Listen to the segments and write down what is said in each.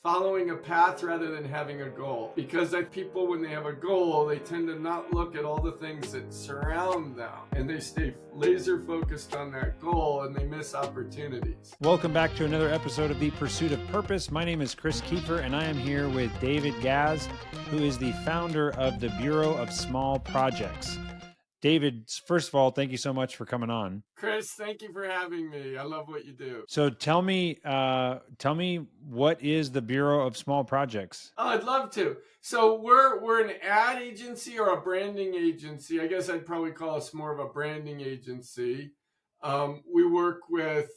following a path rather than having a goal. Because people, when they have a goal, they tend to not look at all the things that surround them, and they stay laser focused on that goal and they miss opportunities. Welcome back to another episode of The Pursuit of Purpose. My name is Chris Kiefer, and I am here with David Gaz, who is the founder of the Bureau of Small Projects. David, first of all, thank you so much for coming on. Chris, thank you for having me. I love what you do. So tell me what is the Bureau of Small Projects? Oh, I'd love to. So we're an ad agency or a branding agency. I guess I'd probably call us more of a branding agency. We work with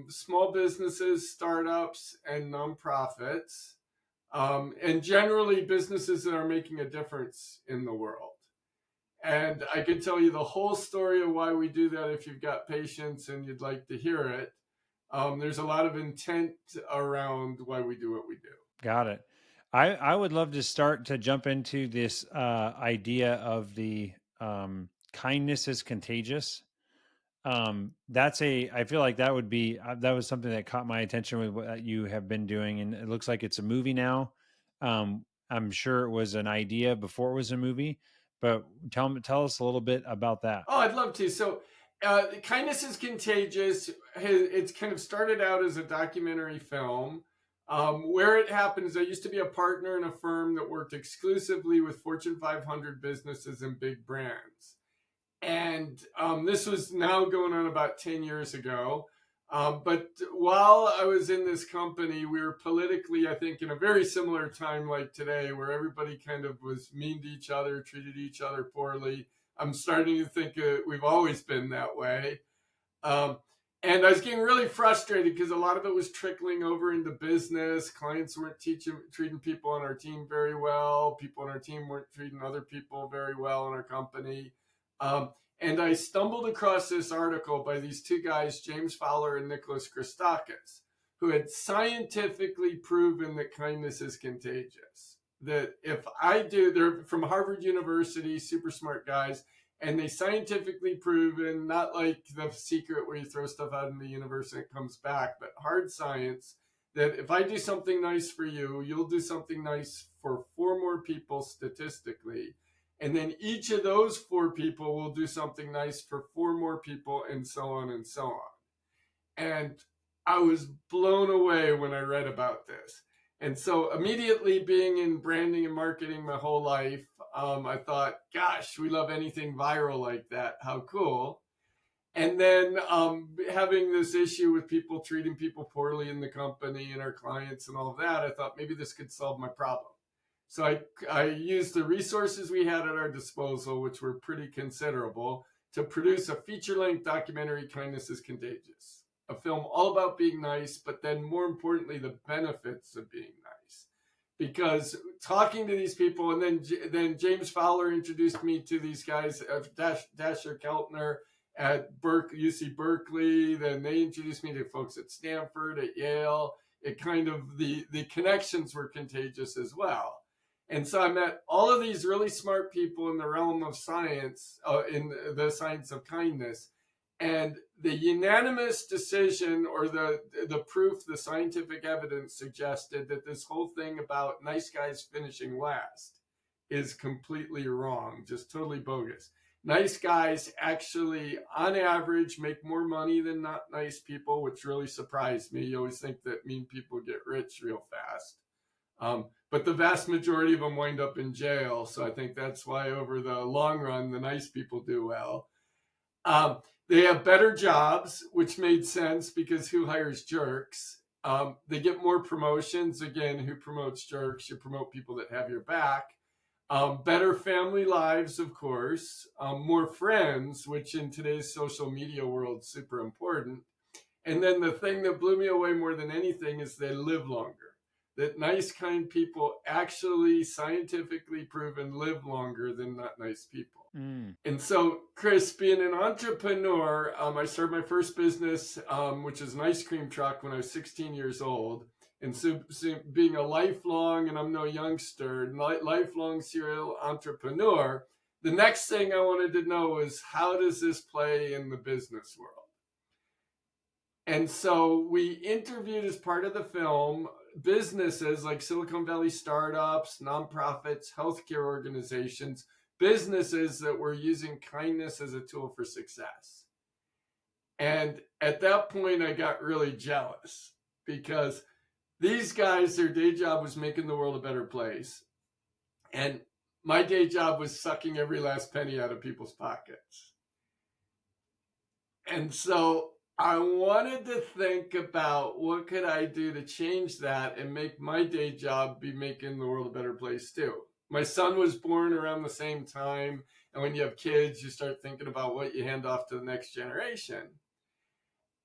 small businesses, startups, and nonprofits, and generally businesses that are making a difference in the world. And I could tell you the whole story of why we do that if you've got patience and you'd like to hear it. There's a lot of intent around why we do what we do. Got it. I would love to start to jump into this idea of the kindness is contagious. I feel like that would be, that was something that caught my attention with what you have been doing. And it looks like it's a movie now. I'm sure it was an idea before it was a movie, but tell us a little bit about that. Oh, I'd love to. So, Kindness is Contagious. It's kind of started out as a documentary film. Where it happens, I used to be a partner in a firm that worked exclusively with Fortune 500 businesses and big brands. And this was now going on about 10 years ago. But while I was in this company, we were politically, I think, in a very similar time like today, where everybody kind of was mean to each other, treated each other poorly. I'm starting to think we've always been that way. And I was getting really frustrated because a lot of it was trickling over into business. Clients weren't treating people on our team very well. People on our team weren't treating other people very well in our company. And I stumbled across this article by these two guys, James Fowler and Nicholas Christakis, who had scientifically proven that kindness is contagious. That if they're from Harvard University, super smart guys, and they scientifically proven, not like The Secret where you throw stuff out in the universe and it comes back, but hard science, that if I do something nice for you, you'll do something nice for 4 more people statistically. And then each of those 4 people will do something nice for 4 more people, and so on and so on. And I was blown away when I read about this. And so immediately, being in branding and marketing my whole life, I thought, gosh, we love anything viral like that. How cool. And then having this issue with people treating people poorly in the company and our clients and all of that, I thought maybe this could solve my problem. So I used the resources we had at our disposal, which were pretty considerable, to produce a feature-length documentary, Kindness is Contagious, a film all about being nice, but then more importantly, the benefits of being nice. Because talking to these people, and then James Fowler introduced me to these guys, Dasher Keltner at UC Berkeley. Then they introduced me to folks at Stanford, at Yale. It kind of, the connections were contagious as well. And so I met all of these really smart people in the realm of science, in the science of kindness. And the unanimous decision, or the proof, the scientific evidence suggested that this whole thing about nice guys finishing last is completely wrong, just totally bogus. Nice guys actually, on average, make more money than not nice people, which really surprised me. You always think that mean people get rich real fast. But the vast majority of them wind up in jail. So I think that's why over the long run, the nice people do well. They have better jobs, which made sense because who hires jerks? They get more promotions. Again, who promotes jerks? You promote people that have your back. Better family lives, of course. More friends, which in today's social media world is super important. And then the thing that blew me away more than anything is they live longer. That nice, kind people actually scientifically proven live longer than not nice people. And so, Chris, being an entrepreneur, I started my first business, which is an ice cream truck, when I was 16 years old. And so being a lifelong, and I'm no youngster, lifelong serial entrepreneur, the next thing I wanted to know is, how does this play in the business world? And so we interviewed, as part of the film, businesses like Silicon Valley startups, nonprofits, healthcare organizations, businesses that were using kindness as a tool for success. And at that point, I got really jealous because these guys, their day job was making the world a better place. And my day job was sucking every last penny out of people's pockets. And so I wanted to think about what could I do to change that and make my day job be making the world a better place too. My son was born around the same time. And when you have kids, you start thinking about what you hand off to the next generation.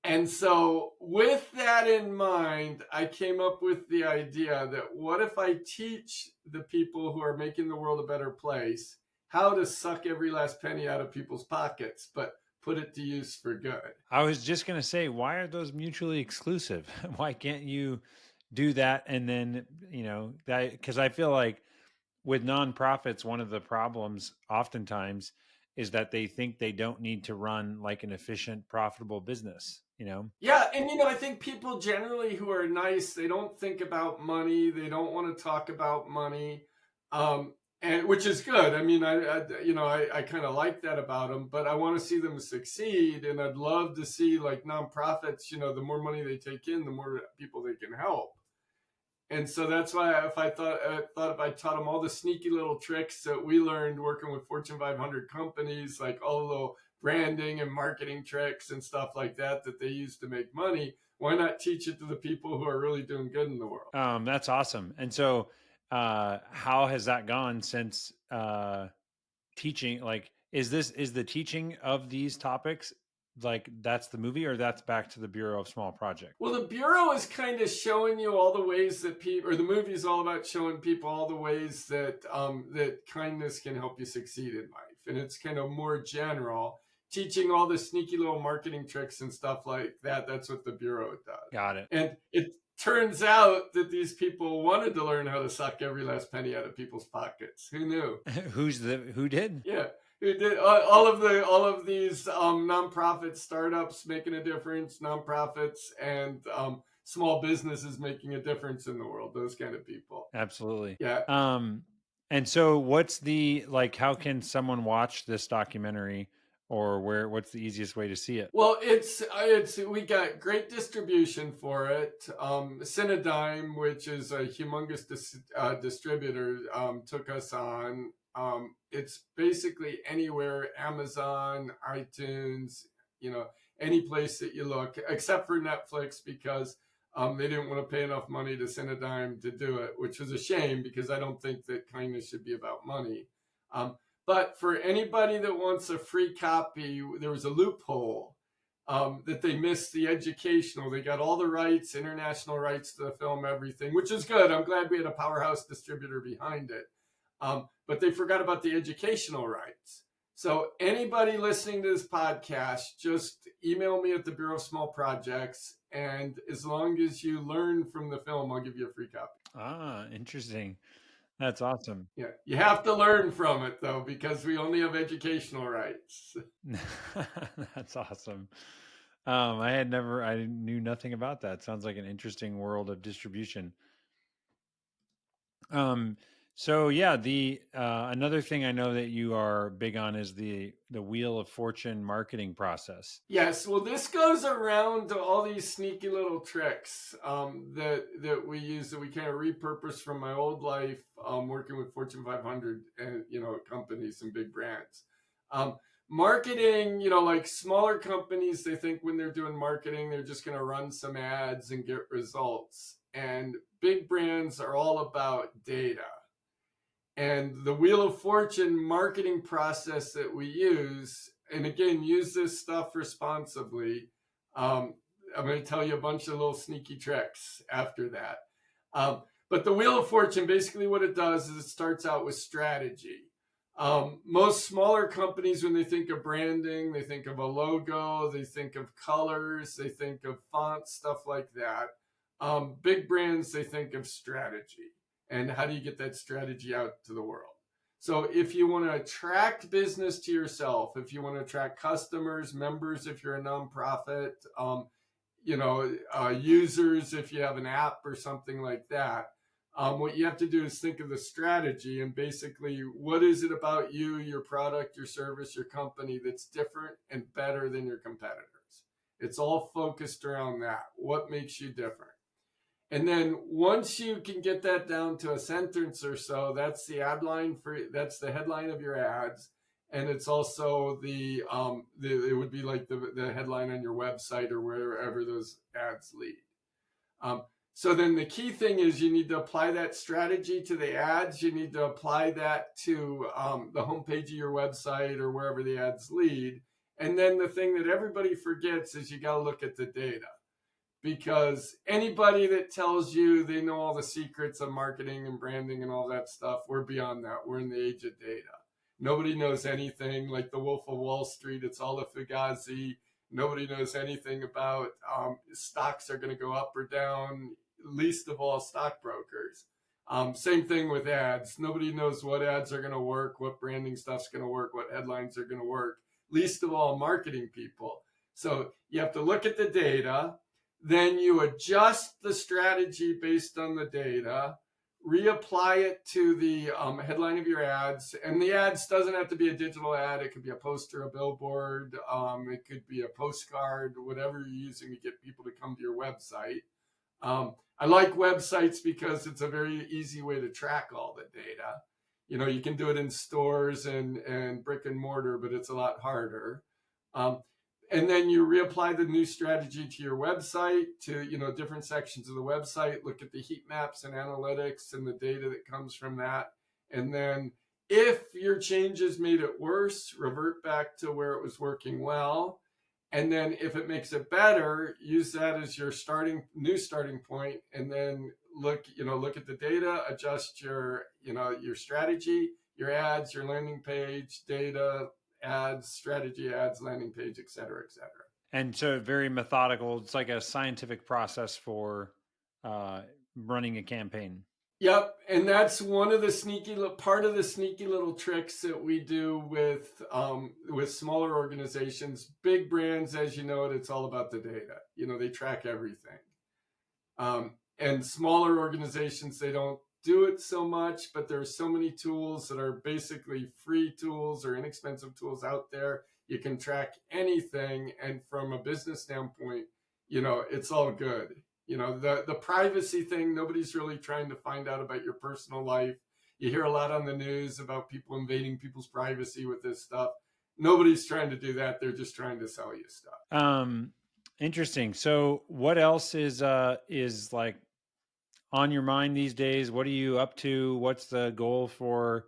And so, with that in mind, I came up with the idea that what if I teach the people who are making the world a better place how to suck every last penny out of people's pockets, but put it to use for good? I was just going to say, why are those mutually exclusive? Why can't you do that? And then, that, because I feel like with nonprofits, one of the problems oftentimes is that they think they don't need to run like an efficient, profitable business. Yeah, and I think people generally who are nice, they don't think about money. They don't want to talk about money, and which is good. I mean, I kind of like that about them, but I want to see them succeed, and I'd love to see like nonprofits. The more money they take in, the more people they can help. And so that's why if I thought if I taught them all the sneaky little tricks that we learned working with Fortune 500 companies, like all the branding and marketing tricks and stuff like that they use to make money, why not teach it to the people who are really doing good in the world? That's awesome. And so, how has that gone since teaching? Like, is the teaching of these topics like that's the movie, or that's back to the Bureau of Small Projects? Well, the Bureau is kind of showing you all the ways that people, or the movie is all about showing people all the ways that that kindness can help you succeed in life, and it's kind of more general, teaching all the sneaky little marketing tricks and stuff like that. That's what the Bureau does. Got it. And it turns out that these people wanted to learn how to suck every last penny out of people's pockets. Who knew? Who did? Yeah. Who did all of these nonprofit startups making a difference, nonprofits and small businesses making a difference in the world, those kind of people. Absolutely. Yeah. And so what's the like how can someone watch this documentary, or what's the easiest way to see it? Well, it's we got great distribution for it. Cinedigm, which is a humongous distributor, took us on. It's basically anywhere, Amazon, iTunes, any place that you look, except for Netflix, because they didn't want to pay enough money to Cinedigm to do it, which was a shame because I don't think that kindness should be about money. But for anybody that wants a free copy, there was a loophole that they missed the educational. They got all the rights, international rights to the film, everything, which is good. I'm glad we had a powerhouse distributor behind it. But they forgot about the educational rights. So anybody listening to this podcast, just email me at the Bureau of Small Projects. And as long as you learn from the film, I'll give you a free copy. Ah, interesting. That's awesome. Yeah, you have to learn from it, though, because we only have educational rights. That's awesome. I knew nothing about that. Sounds like an interesting world of distribution. So yeah, the another thing I know that you are big on is the Wheel of Fortune marketing process. Yes, well, this goes around to all these sneaky little tricks that we use, that we kind of repurpose from my old life, working with Fortune 500 and companies and big brands. Marketing, like smaller companies, they think when they're doing marketing, they're just going to run some ads and get results. And big brands are all about data. And the Wheel of Fortune marketing process that we use, and again, use this stuff responsibly. I'm going to tell you a bunch of little sneaky tricks after that. But the Wheel of Fortune, basically what it does is it starts out with strategy. Most smaller companies, when they think of branding, they think of a logo, they think of colors, they think of fonts, stuff like that. Big brands, they think of strategy. And how do you get that strategy out to the world? So if you want to attract business to yourself, if you want to attract customers, members, if you're a nonprofit, users if you have an app or something like that. What you have to do is think of the strategy and basically what is it about you, your product, your service, your company that's different and better than your competitors. It's all focused around that. What makes you different? And then once you can get that down to a sentence or so, that's the that's the headline of your ads. And it's also it would be like the headline on your website or wherever those ads lead. So then the key thing is you need to apply that strategy to the ads. You need to apply that to the homepage of your website or wherever the ads lead. And then the thing that everybody forgets is you got to look at the data, because anybody that tells you they know all the secrets of marketing and branding and all that stuff, we're beyond that. We're in the age of data. Nobody knows anything. Like the Wolf of Wall Street, it's all a fugazi. Nobody knows anything about stocks are going to go up or down, least of all stockbrokers. Same thing with ads. Nobody knows what ads are going to work, what branding stuff's going to work, what headlines are going to work, least of all marketing people. So you have to look at the data, then you adjust the strategy based on the data, reapply it to the headline of your ads. And the ads doesn't have to be a digital ad. It could be a poster, a billboard. It could be a postcard, whatever you're using to get people to come to your website. I like websites because it's a very easy way to track all the data. You can do it in stores and brick and mortar, but it's a lot harder. And then you reapply the new strategy to your website, to different sections of the website. Look at the heat maps and analytics and the data that comes from that. And then if your changes made it worse, revert back to where it was working well. And then if it makes it better, use that as your new starting point. And then look at the data, adjust your strategy, your ads, your landing page, data, ads, strategy, ads, landing page, et cetera, et cetera. And so very methodical. It's like a scientific process for running a campaign. Yep, and that's one of the part of the sneaky little tricks that we do with smaller organizations. Big brands, as you know, it's all about the data. They track everything. And smaller organizations, they don't do it so much, but there's so many tools that are basically free tools or inexpensive tools out there. You can track anything, and from a business standpoint, it's all good. The privacy thing, nobody's really trying to find out about your personal life. You hear a lot on the news about people invading people's privacy with this stuff. Nobody's trying to do that. They're just trying to sell you stuff. Interesting. So what else is like on your mind these days? What are you up to? What's the goal for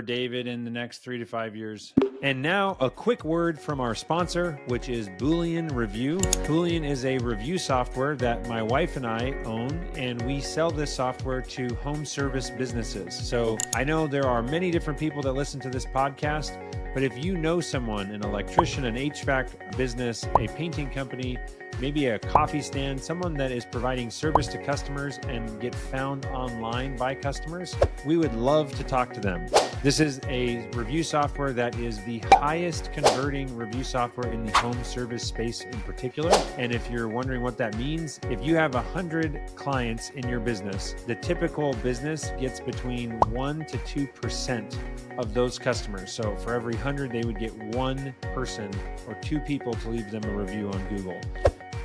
David in the next 3 to 5 years? And now a quick word from our sponsor, which is Boolean Review. Boolean is a review software that my wife and I own, and we sell this software to home service businesses. So I know there are many different people that listen to this podcast, but if you know someone, an electrician, an HVAC business, a painting company, maybe a coffee stand, someone that is providing service to customers and get found online by customers, we would love to talk to them. This is a review software that is the highest converting review software in the home service space in particular. And if you're wondering what that means, if you have 100 clients in your business, the typical business gets between 1 to 2% of those customers. So for every 100, they would get one person or two people to leave them a review on Google.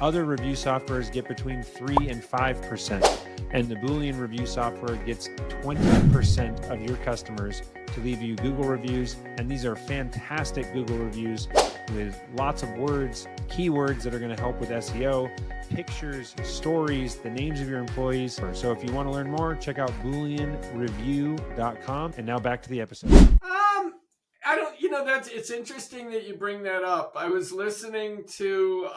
Other review softwares get between 3 and 5%, and the Boolean review software gets 20% of your customers to leave you Google reviews, and these are fantastic Google reviews with lots of words, keywords that are going to help with SEO, pictures, stories, the names of your employees. So if you want to learn more, check out booleanreview.com. And now back to the episode. It's interesting that you bring that up. I was listening to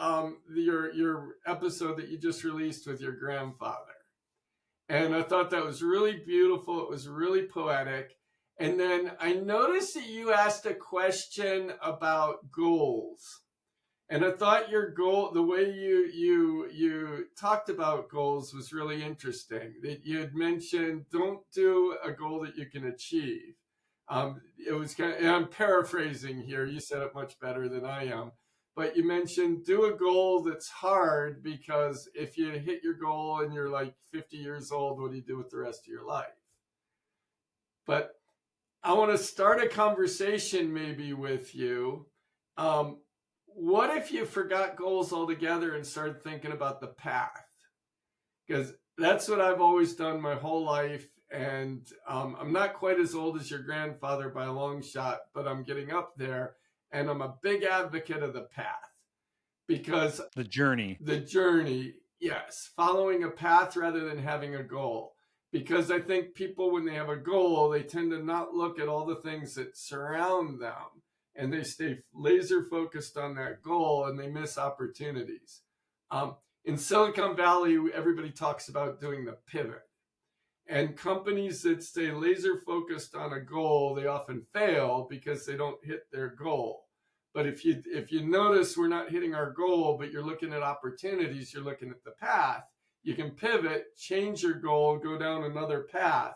your episode that you just released with your grandfather, and I thought that was really beautiful. It was really poetic. And then I noticed that you asked a question about goals. And I thought your goal, the way you talked about goals was really interesting. That you had mentioned, don't do a goal that you can achieve. It was kind of, and I'm paraphrasing here. You said it much better than I am. but you mentioned do a goal that's hard, because if you hit your goal and you're like 50 years old, what do you do with the rest of your life? But I want to start a conversation maybe with you. Um, what if you forgot goals altogether and started thinking about the path? Because that's what I've always done my whole life. And I'm not quite as old as your grandfather by a long shot, but I'm getting up there. And I'm a big advocate of the path, because The journey. the journey, yes, following a path rather than having a goal. Because I think people, when they have a goal, they tend to not look at all the things that surround them, and they stay laser focused on that goal and they miss opportunities. Um, in Silicon Valley, everybody talks about doing the pivot. And companies that stay laser focused on a goal, they often fail because they don't hit their goal. But if you notice, we're not hitting our goal, but you're looking at opportunities, you're looking at the path, you can pivot, change your goal, go down another path,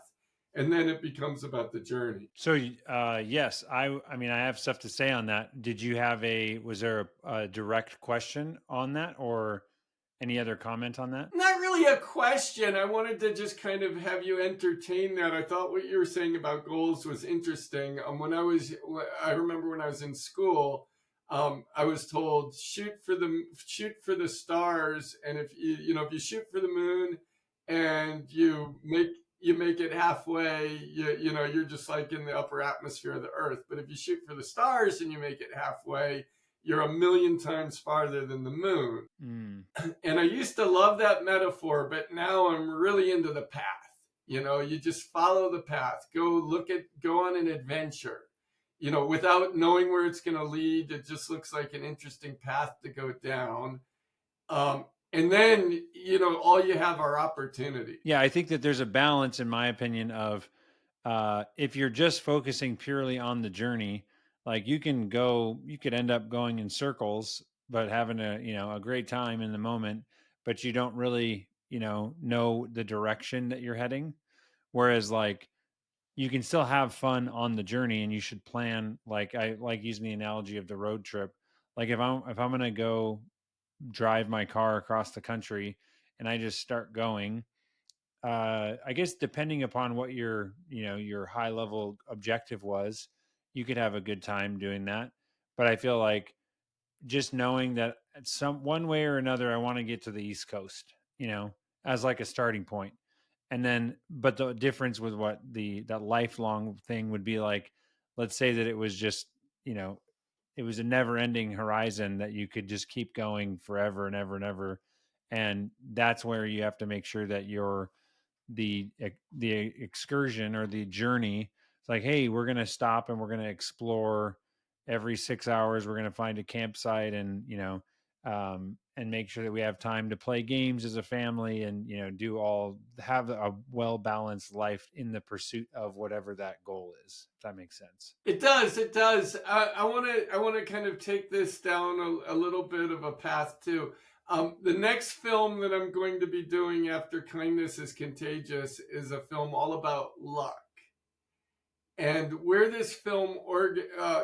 and then it becomes about the journey. So, yes, I mean, I have stuff to say on that. Was there a direct question on that, or any other comment on that? Not really a question. I wanted to just kind of have you entertain that. I thought what you were saying about goals was interesting. I remember when I was in school, I was told shoot for the stars, and if you shoot for the moon, and you make it halfway, you're just like in the upper atmosphere of the Earth. But if you shoot for the stars and you make it halfway, you're a million times farther than the moon. Mm. And I used to love that metaphor, but now I'm really into the path. You just follow the path. Go on an adventure. Without knowing where it's going to lead, it just looks like an interesting path to go down. And then, all you have are opportunity. Yeah, I think that there's a balance, in my opinion, of if you're just focusing purely on the journey, like you could end up going in circles, but having a great time in the moment, but you don't really, know the direction that you're heading. Whereas like you can still have fun on the journey, and you should plan, like I like using the analogy of the road trip. Like if I'm going to go drive my car across the country and I just start going, I guess depending upon what your high level objective was, you could have a good time doing that. But I feel like just knowing that at some one way or another, I want to get to the East Coast, as like a starting point. And then, but the difference with what that lifelong thing would be like, let's say that it was just, you know, it was a never ending horizon that you could just keep going forever and ever and ever. And that's where you have to make sure that you're the excursion or the journey. It's like, hey, we're going to stop and we're going to explore every 6 hours. We're going to find a campsite, and and make sure that we have time to play games as a family, and have a well balanced life in the pursuit of whatever that goal is. If that makes sense. It does. It does. I want to kind of take this down a little bit of a path too. The next film that I'm going to be doing after Kindness is Contagious is a film all about luck. And where this film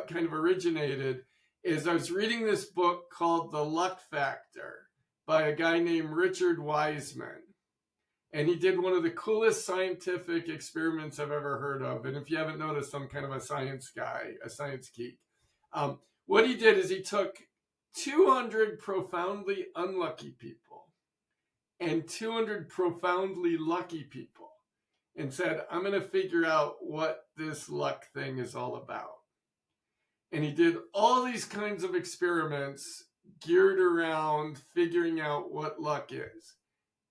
kind of originated is I was reading this book called The Luck Factor by a guy named Richard Wiseman. And he did one of the coolest scientific experiments I've ever heard of. And if you haven't noticed, I'm kind of a science guy, a science geek. What he did is he took 200 profoundly unlucky people and 200 profoundly lucky people and said, I'm going to figure out what this luck thing is all about. And he did all these kinds of experiments geared around figuring out what luck is.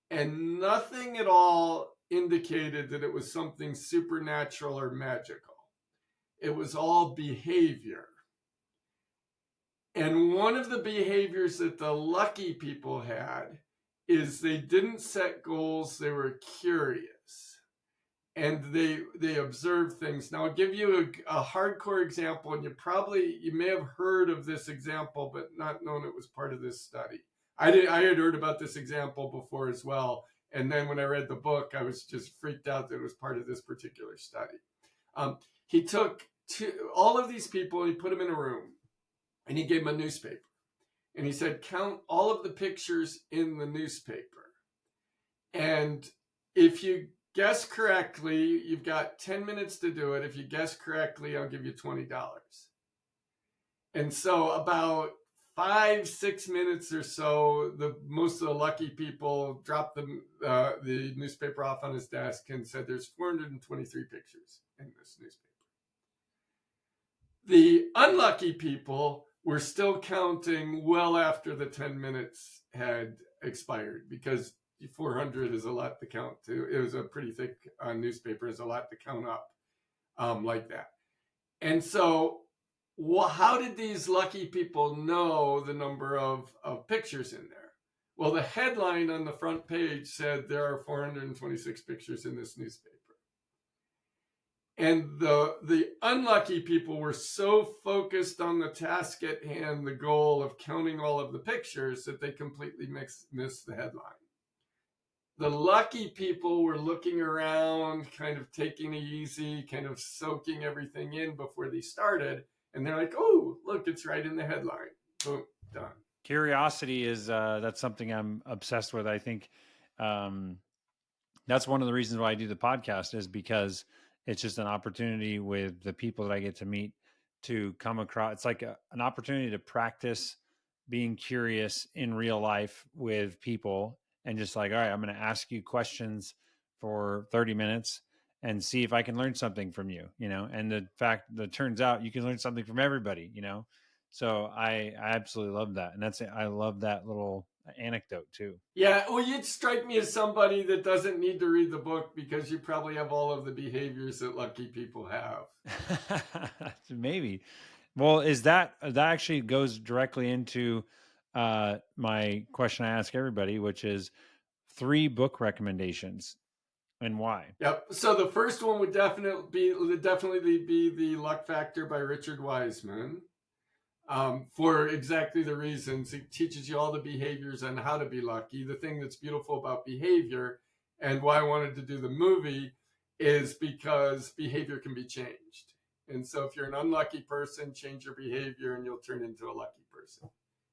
And nothing at all indicated that it was something supernatural or magical. It was all behavior. And one of the behaviors that the lucky people had is they didn't set goals, they were curious. And they observed things. Now I'll give you a hardcore example, and you may have heard of this example, but not known it was part of this study. I had heard about this example before as well. And then when I read the book, I was just freaked out that it was part of this particular study. He took all of these people and he put them in a room, and he gave them a newspaper. And he said, count all of the pictures in the newspaper. And if you guess correctly, you've got 10 minutes to do it. If you guess correctly, I'll give you $20. And so about 5-6 minutes or so, most of the lucky people dropped the newspaper off on his desk and said, there's 423 pictures in this newspaper. The unlucky people were still counting well after the 10 minutes had expired, because 400 is a lot to count to. It was a pretty thick newspaper. It's a lot to count up like that. And so how did these lucky people know the number of pictures in there? Well, the headline on the front page said there are 426 pictures in this newspaper. And the unlucky people were so focused on the task at hand, the goal of counting all of the pictures, that they completely missed the headline. The lucky people were looking around, kind of taking it easy, kind of soaking everything in before they started. And they're like, oh, look, it's right in the headline. Boom, done. Curiosity is, that's something I'm obsessed with. I think that's one of the reasons why I do the podcast, is because it's just an opportunity with the people that I get to meet to come across. It's like an opportunity to practice being curious in real life with people, and just like, all right, I'm going to ask you questions for 30 minutes and see if I can learn something from you, and the fact that it turns out you can learn something from everybody, So I absolutely love that. And I love that little anecdote too. Yeah, well, you'd strike me as somebody that doesn't need to read the book, because you probably have all of the behaviors that lucky people have. Maybe. Well, that actually goes directly into my question I ask everybody, which is 3 book recommendations and why. Yep. So the first one would definitely be The Luck Factor by Richard Wiseman. For exactly the reasons. It teaches you all the behaviors on how to be lucky. The thing that's beautiful about behavior, and why I wanted to do the movie, is because behavior can be changed. And so if you're an unlucky person, change your behavior and you'll turn into a lucky person.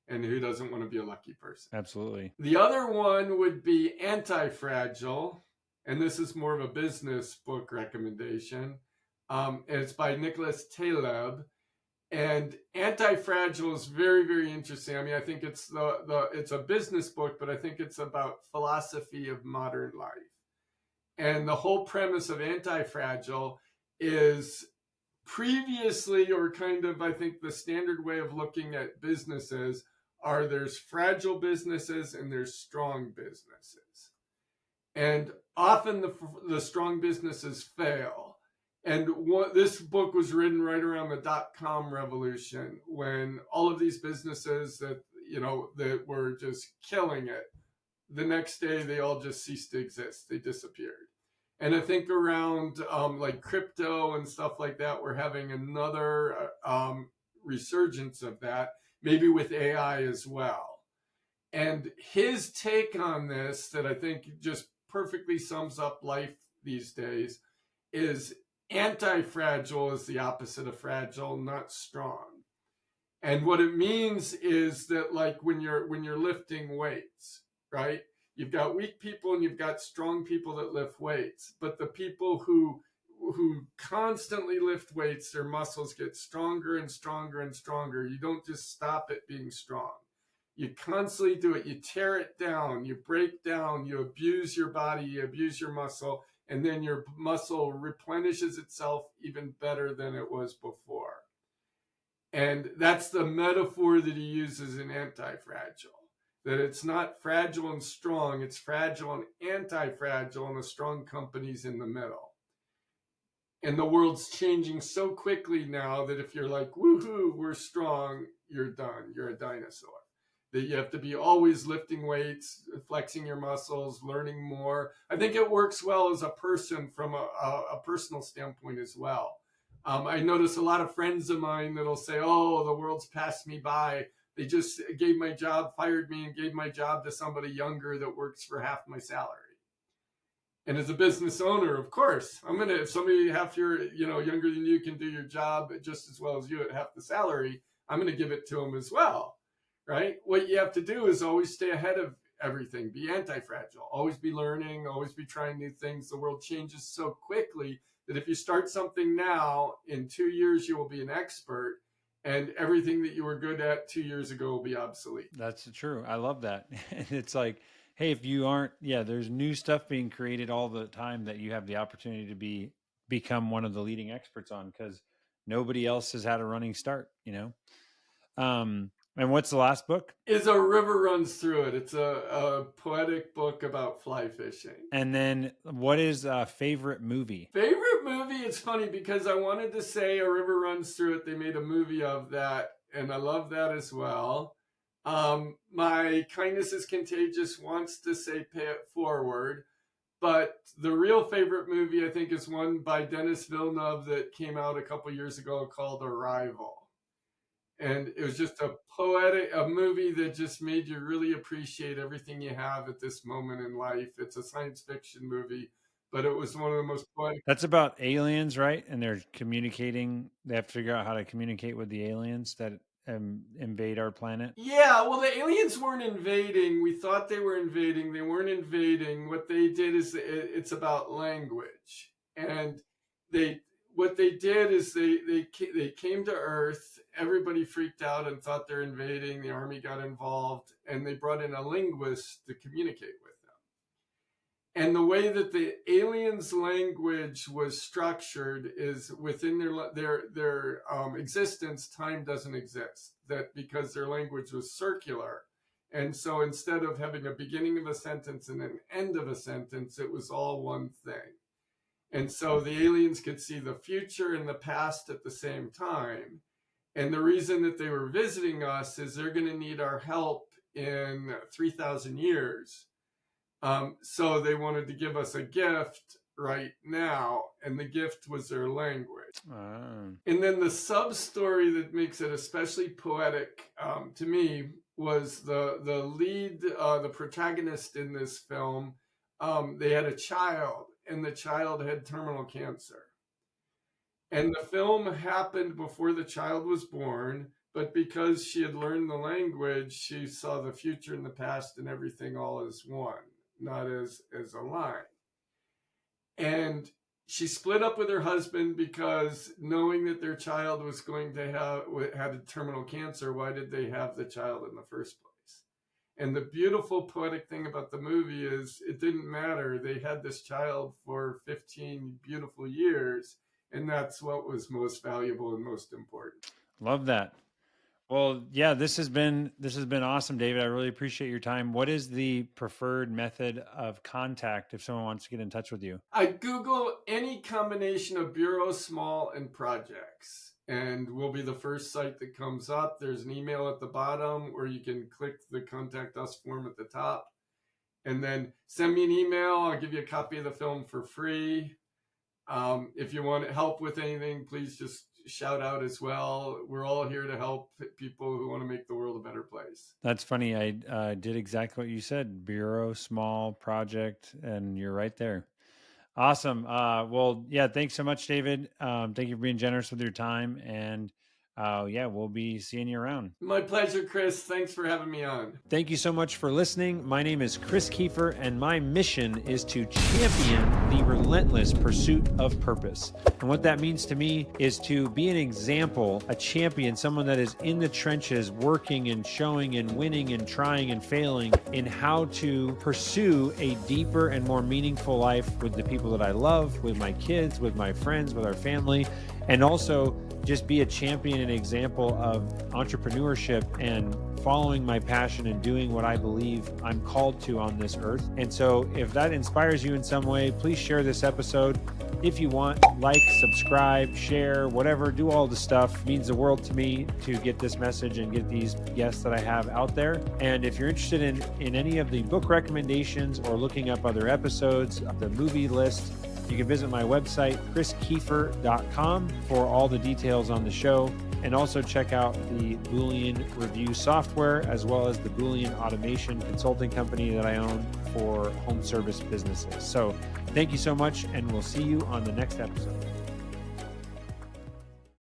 And who doesn't want to be a lucky person? Absolutely. The other one would be Anti-Fragile. And this is more of a business book recommendation. And it's by Nicholas Taleb. And Anti-Fragile is very, very interesting. I mean, I think it's it's a business book, but I think it's about philosophy of modern life. And the whole premise of Anti-Fragile is, previously, or kind of, I think the standard way of looking at businesses are, there's fragile businesses and there's strong businesses. And often the strong businesses fail. And this book was written right around the .com revolution, when all of these businesses that were just killing it, the next day they all just ceased to exist. They disappeared. And I think around like crypto and stuff like that, we're having another resurgence of that, maybe with AI as well. And his take on this, that I think just perfectly sums up life these days, is anti-fragile is the opposite of fragile, not strong. And what it means is that, like, when you're lifting weights, right? You've got weak people and you've got strong people that lift weights. But the people who constantly lift weights, their muscles get stronger and stronger and stronger. You don't just stop at being strong. You constantly do it. You tear it down, you break down, you abuse your body, you abuse your muscle, and then your muscle replenishes itself even better than it was before. And that's the metaphor that he uses in Anti-Fragile, that it's not fragile and strong, it's fragile and anti-fragile, and the strong company's in the middle. And the world's changing so quickly now that if you're like, woohoo, we're strong, you're done. You're a dinosaur. That you have to be always lifting weights, flexing your muscles, learning more. I think it works well as a person from a personal standpoint as well. I notice a lot of friends of mine that'll say, oh, the world's passed me by. They just gave my job, fired me, and gave my job to somebody younger that works for half my salary. And as a business owner, of course, if somebody half your, younger than you can do your job just as well as you at half the salary, I'm going to give it to them as well. right? What you have to do is always stay ahead of everything, be anti-fragile, always be learning, always be trying new things. The world changes so quickly that if you start something now, in 2 years you will be an expert, and everything that you were good at 2 years ago will be obsolete. That's true. I love that. And it's like, hey, if you aren't, there's new stuff being created all the time that you have the opportunity to become one of the leading experts on, because nobody else has had a running start, And what's the last book? Is A River Runs Through It. It's a poetic book about fly fishing. And then what is a favorite movie? Favorite movie? It's funny because I wanted to say A River Runs Through It. They made a movie of that, and I love that as well. My Kindness is Contagious wants to say Pay It Forward. But the real favorite movie, I think, is one by Denis Villeneuve that came out a couple years ago called Arrival. And it was just a movie that just made you really appreciate everything you have at this moment in life. It's a science fiction movie, but it was one of the most poetic. That's about aliens, right? And they're communicating. They have to figure out how to communicate with the aliens that invade our planet. Yeah, well, the aliens weren't invading. We thought they were invading. They weren't invading. What they did is it's about language, and what they did is they came to Earth. Everybody freaked out and thought they're invading. The army got involved, and they brought in a linguist to communicate with them. And the way that the aliens' language was structured is within their existence, time doesn't exist. That because their language was circular, and so instead of having a beginning of a sentence and an end of a sentence, it was all one thing. And so the aliens could see the future and the past at the same time. And the reason that they were visiting us is they're going to need our help in 3,000 years. So they wanted to give us a gift right now, and the gift was their language. And then the sub-story that makes it especially poetic to me was the lead, the protagonist in this film. They had a child, and the child had terminal cancer. And the film happened before the child was born, but because she had learned the language, she saw the future and the past and everything all as one, not as a line. And she split up with her husband because knowing that their child was going to had a terminal cancer, why did they have the child in the first place? And the beautiful poetic thing about the movie is it didn't matter. They had this child for 15 beautiful years, and that's what was most valuable and most important. Love that. Well, yeah, this has been awesome, David. I really appreciate your time. What is the preferred method of contact if someone wants to get in touch with you? I Google any combination of Bureau, Small, and Projects, and we'll be the first site that comes up. There's an email at the bottom, or you can click the Contact Us form at the top, and then send me an email. I'll give you a copy of the film for free. If you want help with anything, please just shout out as well. We're all here to help people who want to make the world a better place. That's funny. I did exactly what you said. Bureau, Small, Project, and you're right there. Awesome. Well, yeah, thanks so much, David. Thank you for being generous with your time. And we'll be seeing you around. My pleasure, Chris. Thanks for having me on. Thank you so much for listening. My name is Chris Kiefer, and my mission is to champion the relentless pursuit of purpose. And what that means to me is to be an example, a champion, someone that is in the trenches, working and showing and winning and trying and failing in how to pursue a deeper and more meaningful life with the people that I love, with my kids, with my friends, with our family, and also just be a champion and example of entrepreneurship and following my passion and doing what I believe I'm called to on this earth. And so if that inspires you in some way, please share this episode. If you want, like, subscribe, share, whatever, do all the stuff. It means the world to me to get this message and get these guests that I have out there. And if you're interested in any of the book recommendations or looking up other episodes, the movie list, you can visit my website, chriskiefer.com, for all the details on the show, and also check out the Boolean review software, as well as the Boolean automation consulting company that I own for home service businesses. So thank you so much, and we'll see you on the next episode.